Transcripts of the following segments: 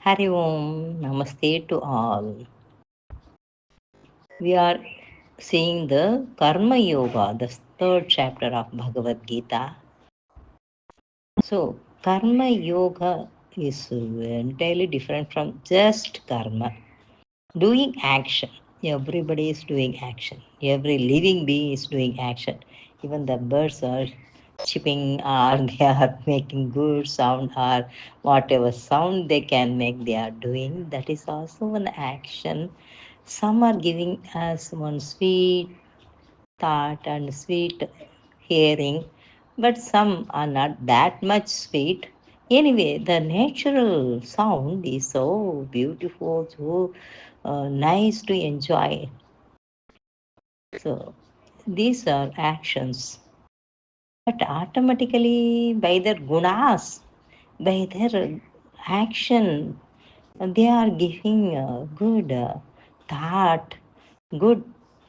Hari Om, Namaste to all. We are seeing the Karma Yoga, the third chapter of Bhagavad Gita. So, Karma Yoga is entirely different from just karma. Doing action. Everybody is doing action. Every living being is doing action. Even the birds are chipping or they are making good sound or whatever sound they can make, they are doing. That is also an action. Some are giving us one sweet thought and sweet hearing, but some are not that much sweet. Anyway, the natural sound is so beautiful, so nice to enjoy. So, these are actions, but automatically by their gunas, by their action, they are giving good thought, good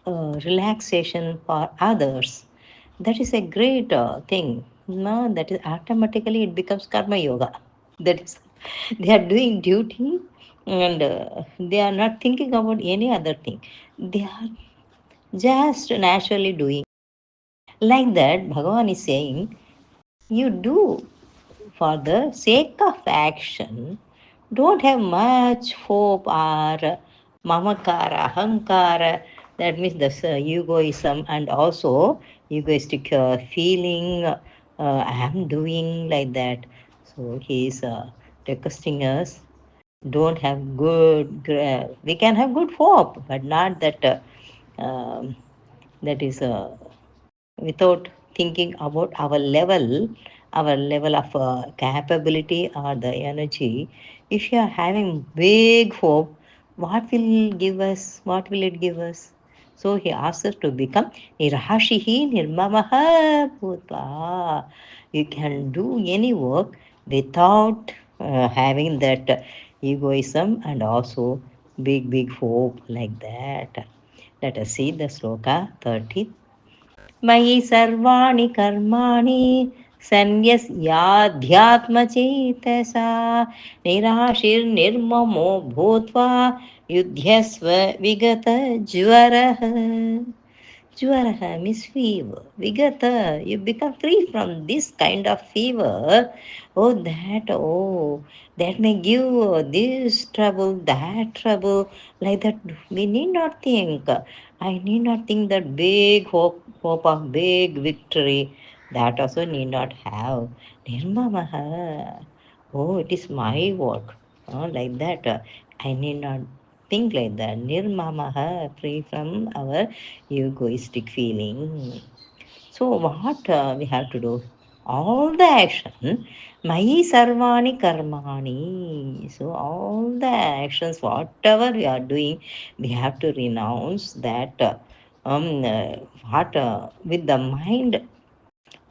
relaxation for others. That is a great thing. No, that is automatically it becomes karma yoga. That is, they are doing duty and they are not thinking about any other thing. They are just naturally doing. Like that, Bhagavan is saying, you do for the sake of action, don't have much hope or mamakara, ahankara, that means the egoism and also egoistic feeling, I am doing like that. So he is requesting us, don't have good, we can have good hope, but not that, that is without thinking about our level of capability or the energy. If you are having big hope, what will it give us? So he asks us to become nirhashihi nirmamaha bhutva. You can do any work without having that egoism and also big hope like that. Let us see the sloka 30. मयि सर्वाणि कर्माणि सन्न्यस्याध्यात्मचेतसा निराशिर्निर्ममो भूत्वा युध्यस्व विगतज्वरः. Jwaraha means fever. Vigata, you become free from this kind of fever. That may give this trouble, that trouble, like that. We need not think. I need not think that big hope of big victory. That also need not have. Nirmamaha. Oh, it is my work. Like that. I need not think like that. Nirmamaha, free from our egoistic feeling. So, what we have to do? All the action, Mayi Sarvani Karmani. So, all the actions, whatever we are doing, we have to renounce that. What with the mind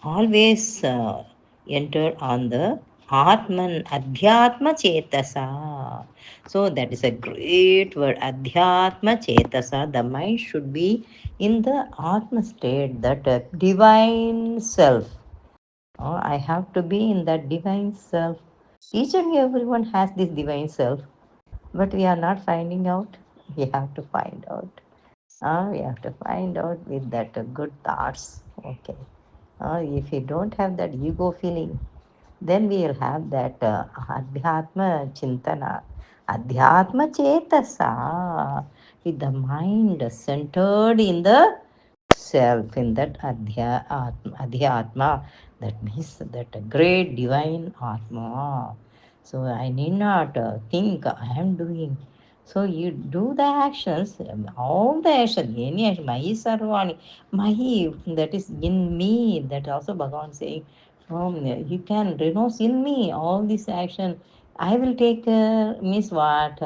always enter on the Atman, Adhyatma Chetasa. So that is a great word, Adhyatma Chetasa. The mind should be in the Atma state, that divine self. I have to be in that divine self. Each and everyone has this divine self, but we are not finding out. We have to find out. We have to find out with that good thoughts. Okay. If you don't have that ego feeling, then we will have that Adhyatma Chintana, Adhyatma Chetasa, with the mind centered in the self, in that Adhyatma, that means that great divine Atma. So I need not think I am doing. So you do the actions, all the actions, any action, Mahi Sarvani, Mahi, that is in me, that also Bhagavan saying, you can renounce in me all this action. I will take care, means what?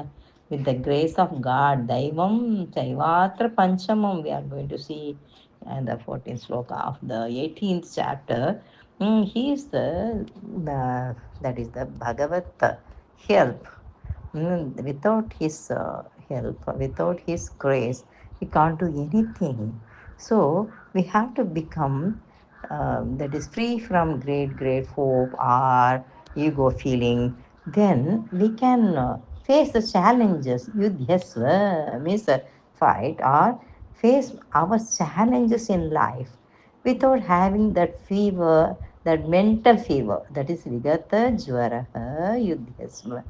With the grace of God, Daivam Chaivatra Panchamam, we are going to see and the 14th sloka of the 18th chapter. He is the that is the Bhagavat help. Without his help, without his grace, we can't do anything. So we have to become that is free from great hope or ego feeling. Then we can face the challenges. Yudhyasva means fight or face our challenges in life without having that fever, that mental fever. That is Vigata Jwaraha Yudhyasva.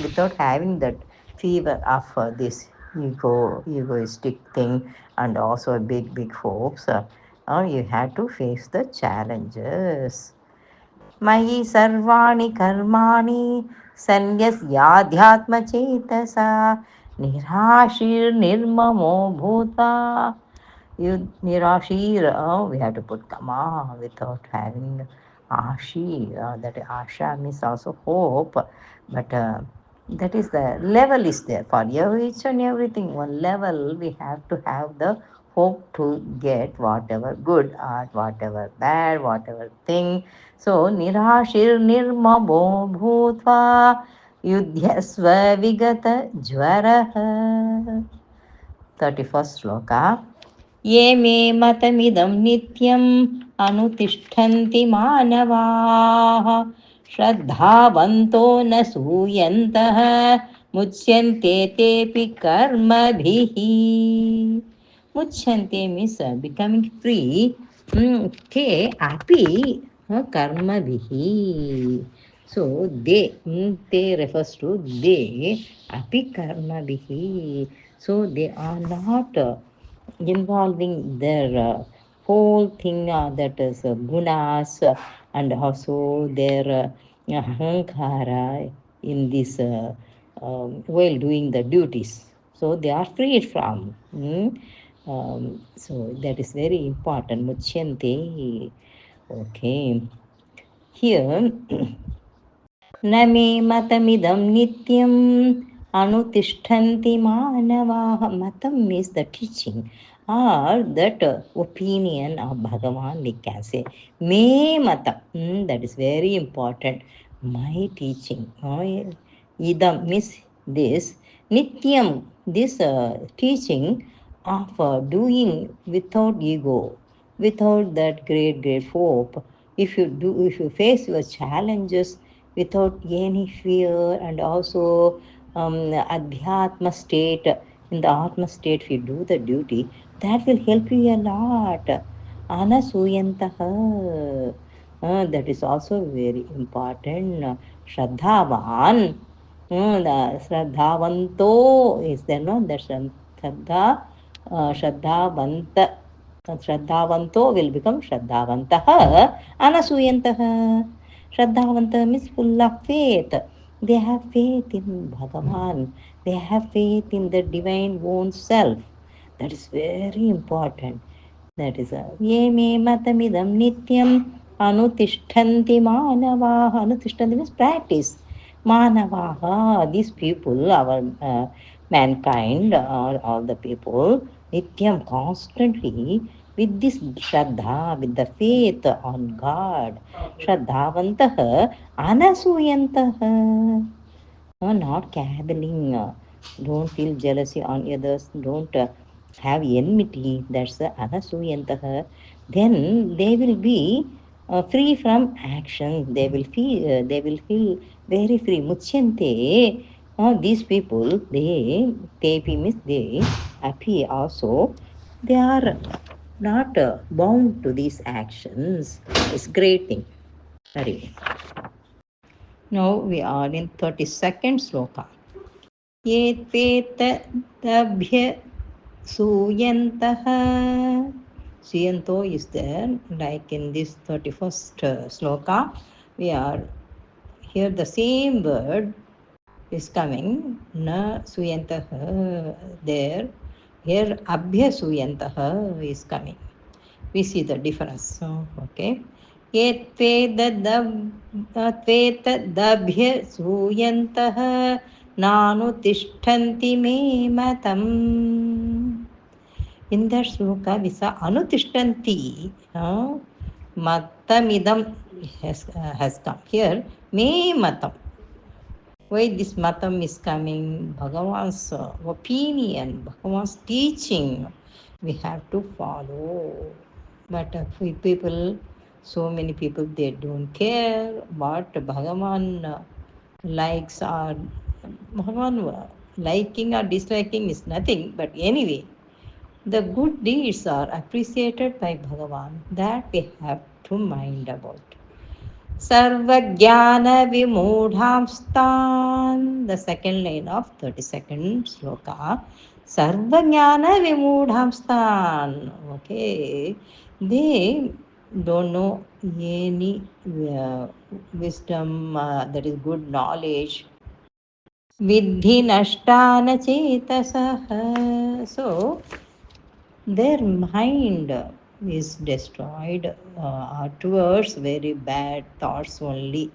Without having that fever of this egoistic thing and also big hopes, you have to face the challenges. मयि सर्वाणि कर्माणि सन्न्यस्याध्यात्मचेतसा निराशीर्निर्ममो भूत्वा Nirashir, we have to put kama without having ashi. That asha means also hope, but that is the level is there for each and everything. One level we have to have the hope to get whatever good or whatever bad, whatever thing. So nirashir nirmamo bhutva yudhyasva vigata jwaraha. 31st sloka. ये मे मतमिदं नित्यम् अनुतिष्ठन्ति मानवाः श्रद्धावन्तो न सूयन्तः मुच्यन्ते तेऽपि कर्मभिः. मुच्यन्ते means becoming free. Te api karmabihi. So they refers to they api karmabihi. So they are not involving their whole thing, that is gunas, and also their ahankara in this while doing the duties. So they are freed from. So that is very important. Muchyante. Okay. Here न मे मतमिदं नित्यम् अनुतिष्ठन्ति मानवाः. Matam means the teaching or that opinion of Bhagavan, we can say. Me matam, that is very important. My teaching. Idam means this. Nityam, this teaching of doing without ego, without that great hope. If you face your challenges without any fear, and also adhyatma state, in the atma state, if you do the duty, that will help you a lot. Anasuyantaha. That is also very important. Shraddhavan. The Shraddhavanto is there, no? That Shraddha, Shraddhavanta. Shraddhavanto will become Shraddhavantaha, Anasuyantaha. Shraddhavanta means full of faith. They have faith in Bhagavan. They have faith in the divine own self. That is very important. That is ye me matamidam nityam anutishtanti manavaha. Anutishtanti means practice. Manavaha, these people, our mankind, or all the people, nityam, constantly, with this shraddha, with the faith on God. Shraddhavantah anasuyantah. Not cavilling. Don't feel jealousy on others. Don't have enmity. That's the anasuyantah. Then they will be free from action. They will feel very free. Muchyante. These people, they means they appear also. They are not bound to these actions. It's great thing. Hari. Now we are in 32nd sloka. ये त्वेतदभ्य सूयन्तः. Suyanto is there, like in this 31st sloka. We are here, the same word is coming. Na suyantah there. Here abhya suyantah is coming. We see the difference. So, okay. ये त्वेतदभ्य सूयन्तः नानुतिष्ठन्ति मे मतम्. In that sloka, we saw anutishtanti. Matamidam has come. Here, me matam. Why this matam is coming? Bhagavan's opinion, Bhagavan's teaching, we have to follow. But people, so many people, they don't care what Bhagavan likes or Bhagavan, liking or disliking is nothing, but anyway, the good deeds are appreciated by Bhagavan. That we have to mind about. Sarvajnana Vimudhamstan, the second line of 32nd sloka. Sarvajnana Vimudhamstan. Okay, they don't know any wisdom, that is good knowledge. Vidhi nashtana chetasah. So their mind is destroyed towards very bad thoughts only,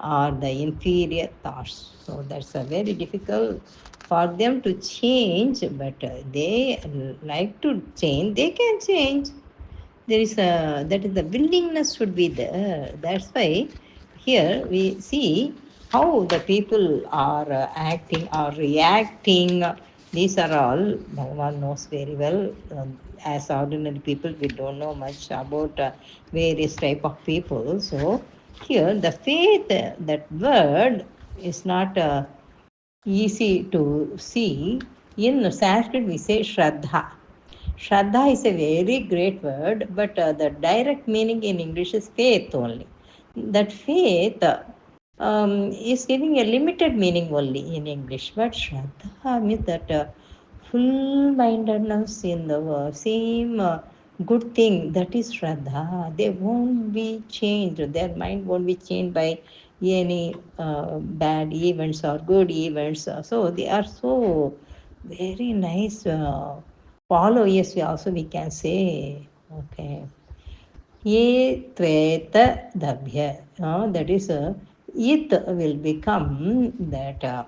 or the inferior thoughts. So that's a very difficult for them to change, but they like to change, they can change. There is a, that is, the willingness should be there. That's why here we see how the people are acting or reacting. These are all Bhagavan knows very well. As ordinary people, we don't know much about various type of people. So here the faith, that word is not easy to see. In Sanskrit we say Shraddha. Shraddha is a very great word, but the direct meaning in English is faith only. That faith is giving a limited meaning only in English, but Shraddha means that full mindedness in the same good thing. That is Shraddha. They won't be changed, their mind won't be changed by any bad events or good events. So they are so very nice. Follow, yes, we also we can say. Okay. Ye tveta dabhya. That is, it will become that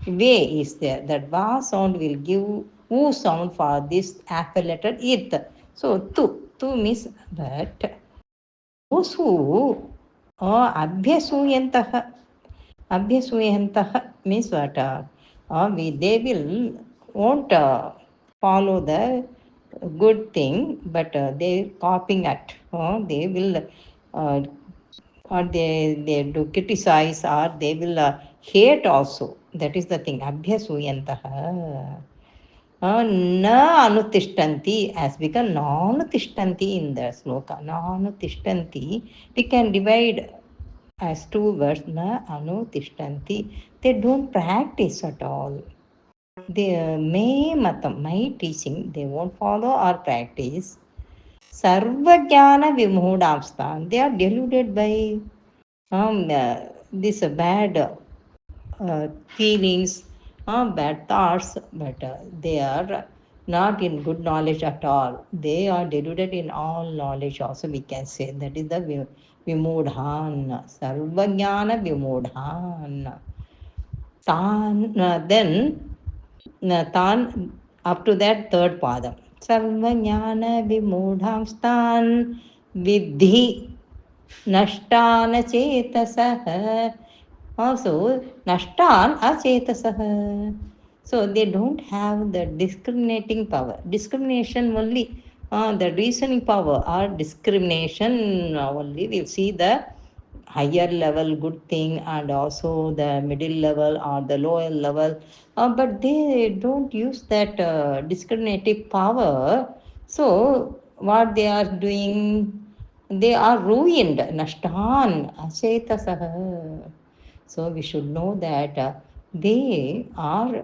way is there. That va sound will give u sound for this alpha letter it. So tu means that those who abhyasuyantaha. Abhyasuyantaha means what? They will won't follow the good thing, but they copying it. They will, uh, or they do criticize, or they will hate also. That is the thing. Abhyasuyantaha. Na anutishtanti has become non-tishtanti in the sloka. Non-tishtanti. We can divide as two words. Na anutishtanti. They don't practice at all. They may matam, my teaching, they won't follow or practice. Sarvajnana vimudamstan. They are deluded by this bad feelings, bad thoughts, but they are not in good knowledge at all. They are deluded in all knowledge also, we can say. That is the vimudhan. Sarvajnana vimudhan. Then Tan, up to that third padam. Sarvajnana vimudhamstan vidhi nashtana chetasah. Also, nashtan achetasah. So they don't have the discriminating power. Discrimination only, the reasoning power or discrimination only. We'll see the higher level good thing and also the middle level or the lower level, but they don't use that discriminative power. So what they are doing, they are ruined. Nashtan achetasah. So we should know that they are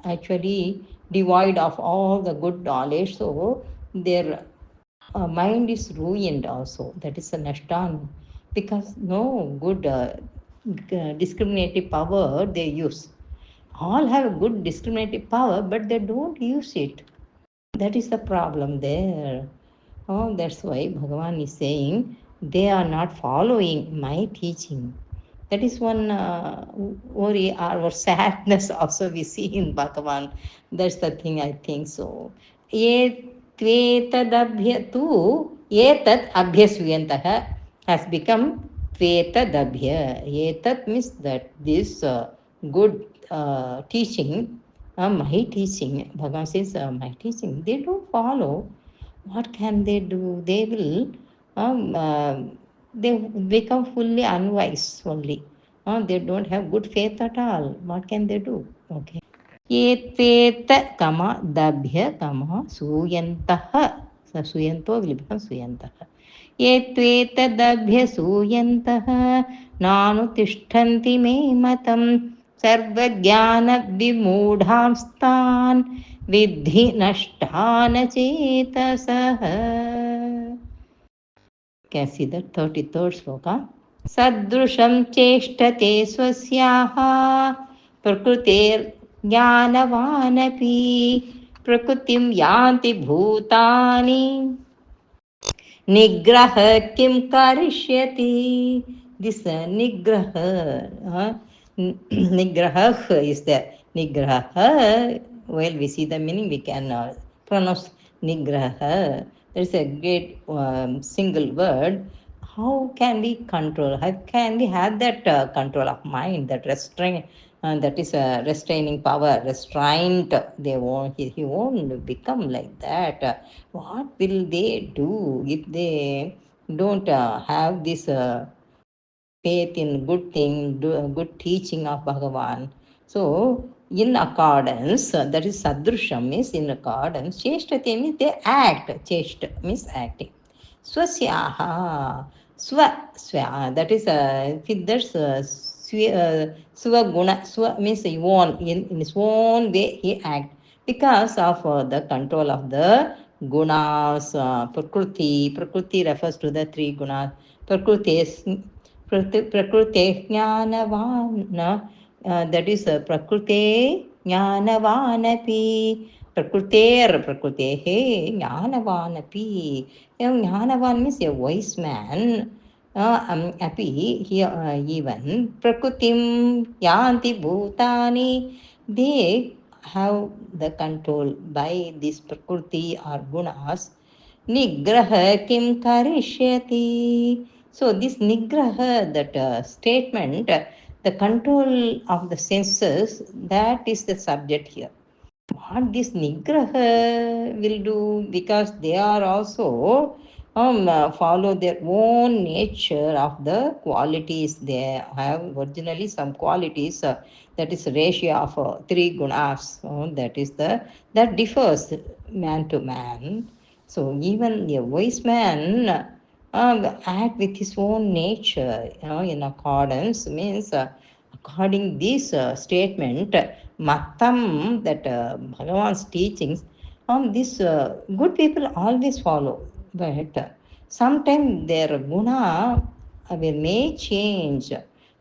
actually devoid of all the good knowledge. So their mind is ruined also. That is a nashtan, because no good discriminative power they use. All have good discriminative power, but they don't use it. That is the problem there. Oh, that's why Bhagavan is saying they are not following my teaching. That is one worry or sadness also we see in Bhagavan. That's the thing, I think so. Ye tvetadabhya tu etat abhyasuyantah has become tvetadabhya. Etat means that this good teaching, my teaching, Bhagavan says, my teaching, they don't follow. What can they do? They will, they become fully unwise only. They don't have good faith at all. What can they do? Okay. Etvet, dabhya, suyantah. So suyanto will become suyantah. Etvetadabhya suyantah nanu tishtanti me matam sarvajnana vimudhamstan vidhi nashtana chetasah. Can see the 33rd sloka. सदृशं चेष्टते स्वस्याः प्रकृतेर्ज्ञानवानपि प्रकृतिं यान्ति भूतानि निग्रह किं करिष्यति. This nigrah is there. Nigraha, well, we see the meaning, we can pronounce nigraha. There is a great single word. How can we control? How can we have that control of mind, that restraint? That is a restraining power, restraint. They won't. He won't become like that. What will they do if they don't have this faith in good thing, good teaching of Bhagavan? So, in accordance, that is sadrusham means in accordance. Cheshtate means they act. Cheshta means acting. Swasyaha, that is that's swaguna. Swa means in his own way he act because of the control of the gunas. Prakriti refers to the three gunas. Prakriti is Prakrute Jnanavan, that is Prakrute Jnanavanapi. Prakrutehe Jnanavanapi. Jnanavan means a wise man. Api, here even Prakrutim Yanti Bhutani, they have the control by this Prakriti or Gunas. Nigraha kim karishyati. So this nigraha, that statement, the control of the senses, that is the subject here. What this nigraha will do, because they are also follow their own nature of the qualities. They have originally some qualities, that is ratio of three gunas. That is that differs man to man. So even a wise man act with his own nature, in accordance means according this statement, Mattam, that Bhagavan's teachings, these good people always follow. But sometimes their guna may change.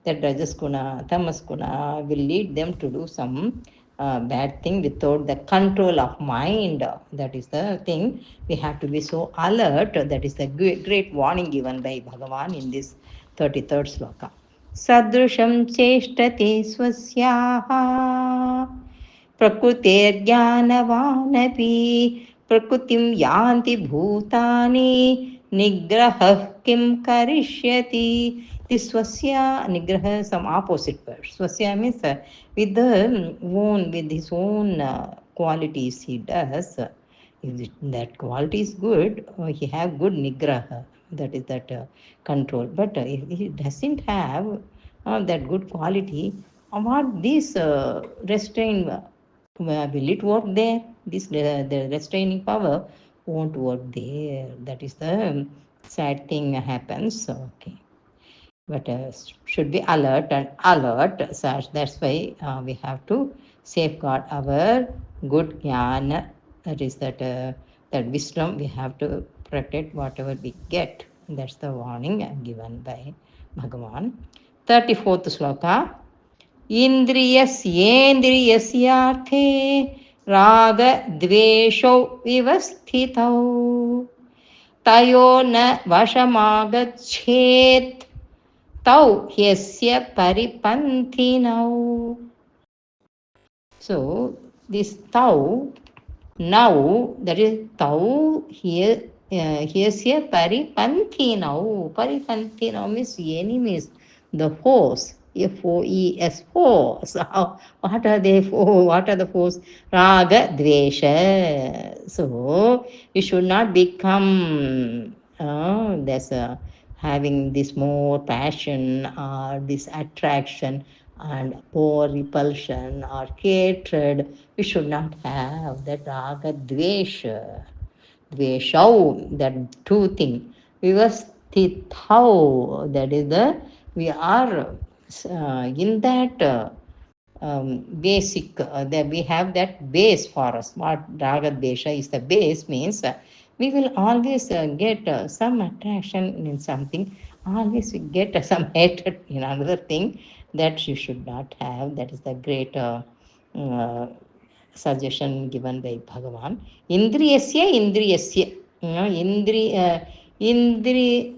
That rajas guna, tamas guna will lead them to do some bad thing without the control of mind. That is the thing. We have to be so alert. That is the great warning given by Bhagavan in this 33rd sloka. सदृशं चेष्टते स्वस्याः प्रकृतेर्ज्ञानवानपि प्रकृतिं यान्ति भूतानि निग्रहः किं करिष्यति. This swasya nigraha, some opposite word. Swasya means with his own qualities he does. If that quality is good, he have good nigraha. That is that control. But if he doesn't have that good quality, what this restraint, will it work there? This the restraining power won't work there. That is the sad thing happens. Okay. But should be alert and alert. So that's why we have to safeguard our good jnana. That is that wisdom we have to protect whatever we get. That's the warning given by Bhagavan. 34th sloka. इन्द्रियस्येन्द्रियस्यार्थे रागद्वेषौ विवस्थितौ तयो न वशमागच्छेत् तौ ह्यस्य परिपन्थिनौ. So this tau, now, that is tau here. Here's a paripanthi now. Paripanthi now means enemies, the foes. Foes, foes. What are they? What are the foes? Raga, dvesha. So you should not become. There's a having this more passion or this attraction and more repulsion or hatred. We should not have that raga dvesha. Dveshau, that two thing. Vivastithau, that is the, we are in that basic, that we have that base for us. What raga desha is the base means, we will always get some attraction in something, always we get some hatred in another thing, that you should not have. That is the great uh, suggestion given by Bhagavan. Indriyasya, indriyasya. Indri,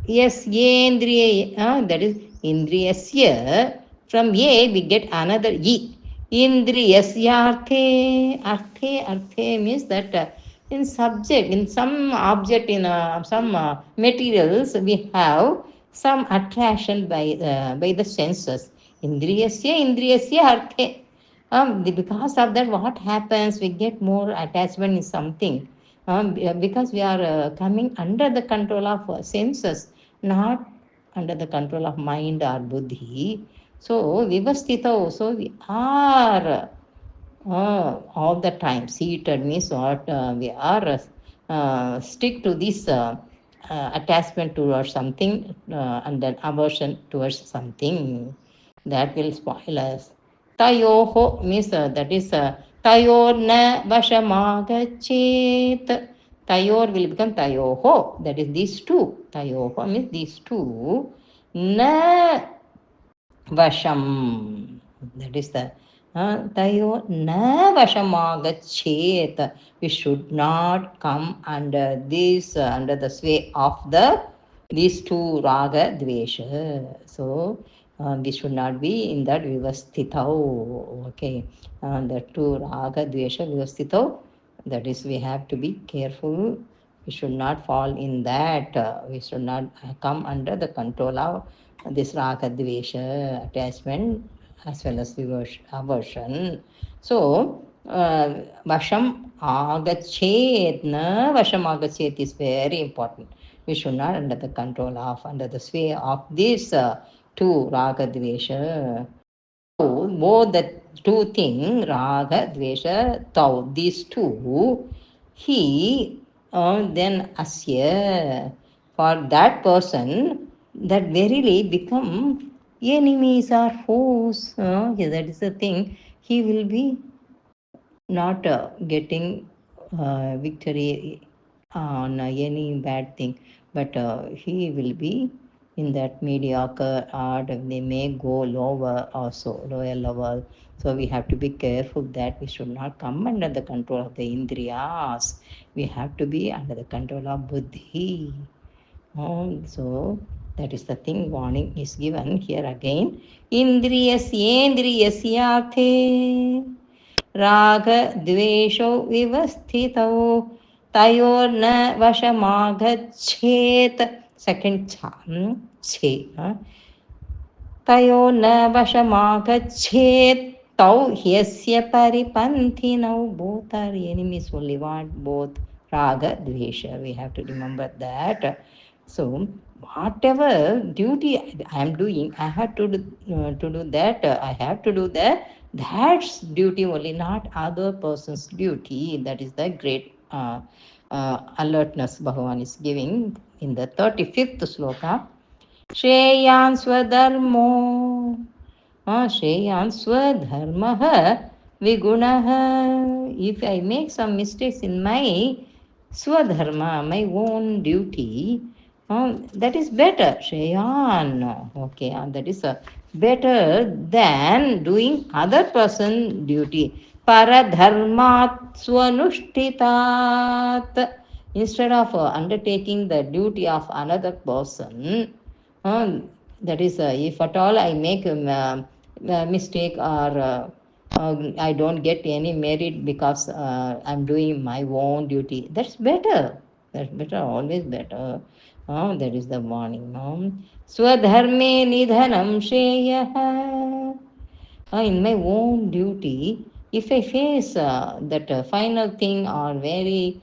yes, yendriya, that is indriyasya. From A, we get another E. Indriyasya arthe means that in subject, in some object, in some materials, we have some attraction by the senses. Indriyasya arthe. Because of that, what happens? We get more attachment in something. Because we are coming under the control of senses, not under the control of mind or buddhi. So, vivastita, so we are all the time seated means what, we are stick to this attachment towards something, and then aversion towards something, that will spoil us. Tayoho means, that is tayor na vashamagachet. Tayor will become tayoho. That is these two. Tayoho means these two. Na Vasham. That is the Tayo na Vashamagachet. We should not come under this, under the sway of the these two raga dvesha. So we should not be in that vivastitau. Okay, the two raga dvesha vivastitau. That is, we have to be careful. We should not fall in that. We should not come under the control of this raga dvesha attachment as well as aversion. So, vasham agachet, na vasham agachet is very important. We should not under the control of, under the sway of this two raga dvesha. Tau, both the two things, raga, dvesha, tau, these two, he, then asya, for that person, that verily become enemies or foes. Yeah, that is the thing. He will be not getting victory on any bad thing, but he will be in that mediocre art. They may go lower also, lower level. So we have to be careful that we should not come under the control of the indriyas. We have to be under the control of buddhi. So that is the thing. Warning is given here again. Indriyasyendriyasyathe. रागद्वेषौ विवस्थितौ तयोर्न वशमागच्छेत्. Second cha, छे, तयो न वशमागच्छेत् तौ ह्यस्य परिपन्थिनौ. Both are enemies only. What? Both raga dvesha. We have to remember that. So whatever duty I am doing, I have to do that. I have to do that. That's duty only, not other person's duty. That is the great alertness Bhagavan is giving in the 35th sloka. श्रेयान् स्वधर्मो, श्रेयान् स्वधर्मः विगुणः. If I make some mistakes in my swadharma, my own duty, that is better. Shreyan. Okay, that is better than doing other person duty. Paradharmat swanushtitat. Instead of undertaking the duty of another person, that is, if at all I make a mistake, or I don't get any merit because I'm doing my own duty, that's better. That's better, always better. That is the warning. Swadharme nidhanam sheyah. In my own duty, if I face that final thing or very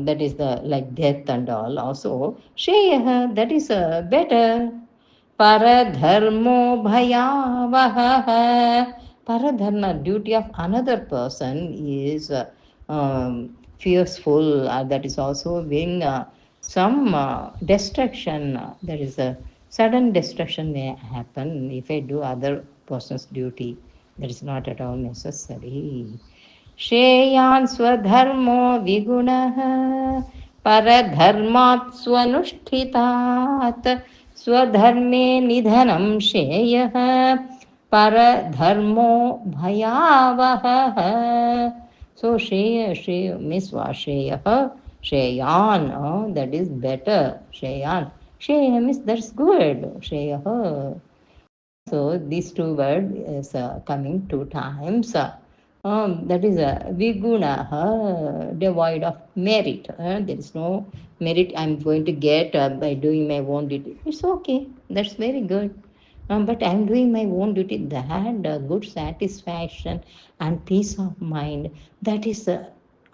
that is the like death and all. Also, Shreya, that is better. Paradharmo bhayavaha. Paradharma, duty of another person is fearful. That is also being some destruction. There is a sudden destruction may happen if I do other person's duty. That is not at all necessary. श्रेयान् स्वधर्मो विगुणः परधर्मात् स्वनुष्ठितात् स्वधर्मे निधनं श्रेयः परधर्मो भयावहः. So Shreya means what? Shreyan, that is better. Shreyan. Shreya means that's good. Shreya. So these two words is coming two times. That is viguna, devoid of merit. There is no merit I'm going to get by doing my own duty. It's okay. That's very good. But I'm doing my own duty. That good satisfaction and peace of mind. That is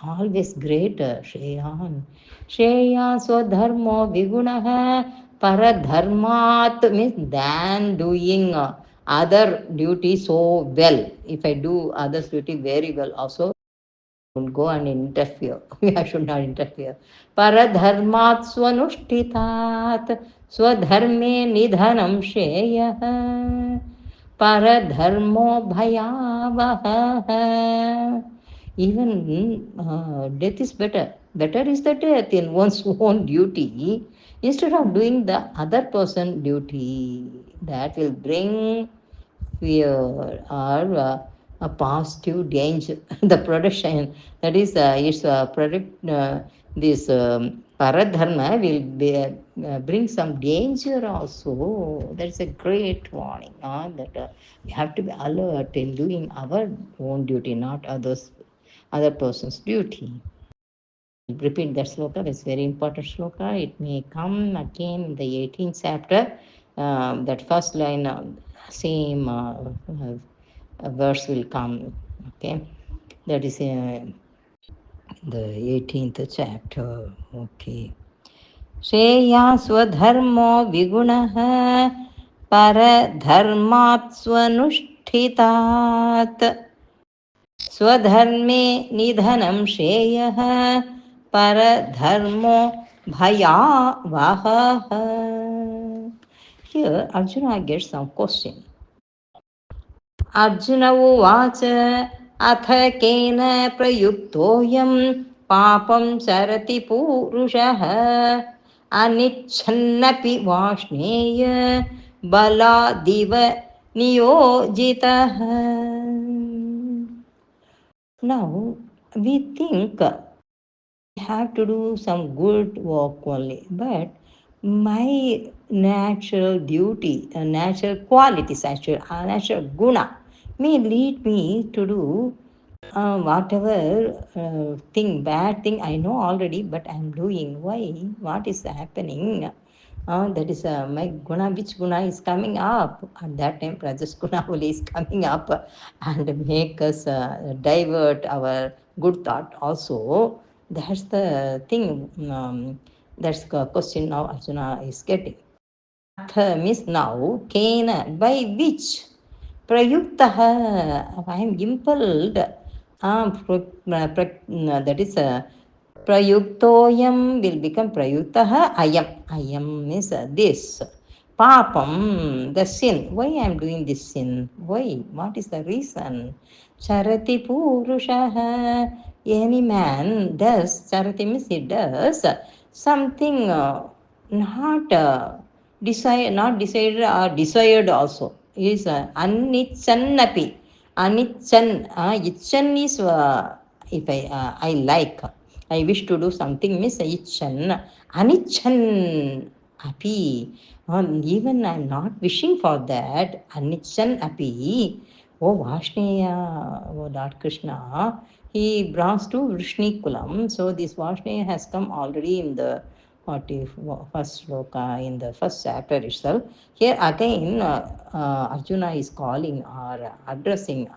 always greater. Shreyan. Shreya swadharmo vigunaha paradharmat means than doing other duty so well. If I do others duty very well, also don't go and interfere. I should not interfere. Paradharmat swanushtitat swadharme nidhanam sheyah paradharmo bhayavah. Even death is better. Better is the death in one's own duty instead of doing the other person duty. That will bring fear or a positive danger. The production that is its product. This paradharma will bring some danger also. That is a great warning. That we have to be alert in doing our own duty, not other person's duty. Repeat that sloka. That's very important sloka. It may come again in the 18th chapter. That first line, same verse will come. Okay, that is the 18th chapter. Okay. Shreya स्वधर्मो विगुणः परधर्मात् स्वनुष्ठितात् स्वधर्मे निधनं श्रेयः परधर्मो भयावहः. Here Arjuna gets some question. Arjun उवाच अथ केन प्रयुक्तोऽयं पापं चरति पूरुषः अनिच्छन्नपि Varshneya बलादिव नियोजितः. Now we think have to do some good work only, but my natural duty, natural qualities, actually, natural guna may lead me to do whatever thing, bad thing I know already, but I'm doing. Why? What is happening? That is my guna, which guna is coming up at that time. Rajas guna only is coming up and make us divert our good thought also. That's the thing. That's the question now Arjuna is getting. Atha means now, Kena, by which? Prayuktaha, I am impelled. That is Prayuktoyam will become Prayuktaha Ayam. Ayam means this. Papam, the sin. Why I am doing this sin? Why? What is the reason? Charati Purushaha. Any man does, Charati means he does something not not decided or desired also. Is Anichannapi. Anichan. Ichan is if I like. I wish to do something, miss Ichan. Anichan api. Even I'm not wishing for that. Anichan api. Oh Vashneya, oh Lord Krishna, he belongs to Vrishni So this Vashneya has come already in the 41st sloka in the first chapter itself. Here again, Arjuna is calling or addressing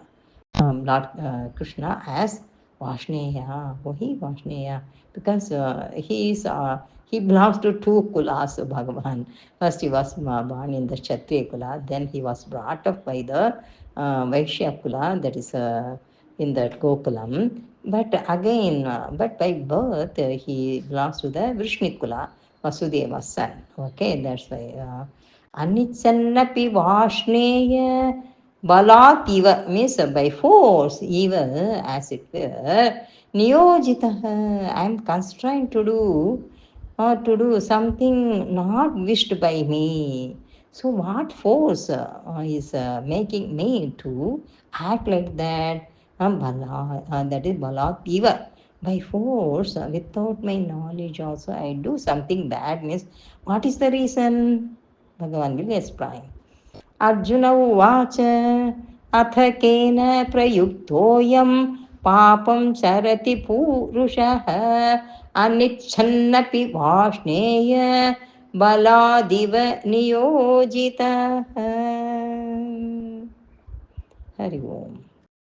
Lord Krishna as Vashneya, why Vashneya? Because he belongs to two kulas, Bhagavan. First he was born in the Kshatriya kula, then he was brought up by the Vaishya kula, that is in the Gokulam. But again, but by birth, he belongs to the Vrishni kula, Vasudeva's son. Okay, that's why. Anichannapi Vashneya Balak eva means by force, even as it were, Niyojita, I am constrained to do or to do something not wished by me. So, what force is making me to act like that? That is Balak eva. By force, without my knowledge, also I do something bad. Means, what is the reason? Bhagavan will explain. Arjun उवाच अथ केन प्रयुक्तोऽयं पापं चरति पूरुषः अनिच्छन्नपि वाष्णेय बलादिव नियोजितः हरि ओम्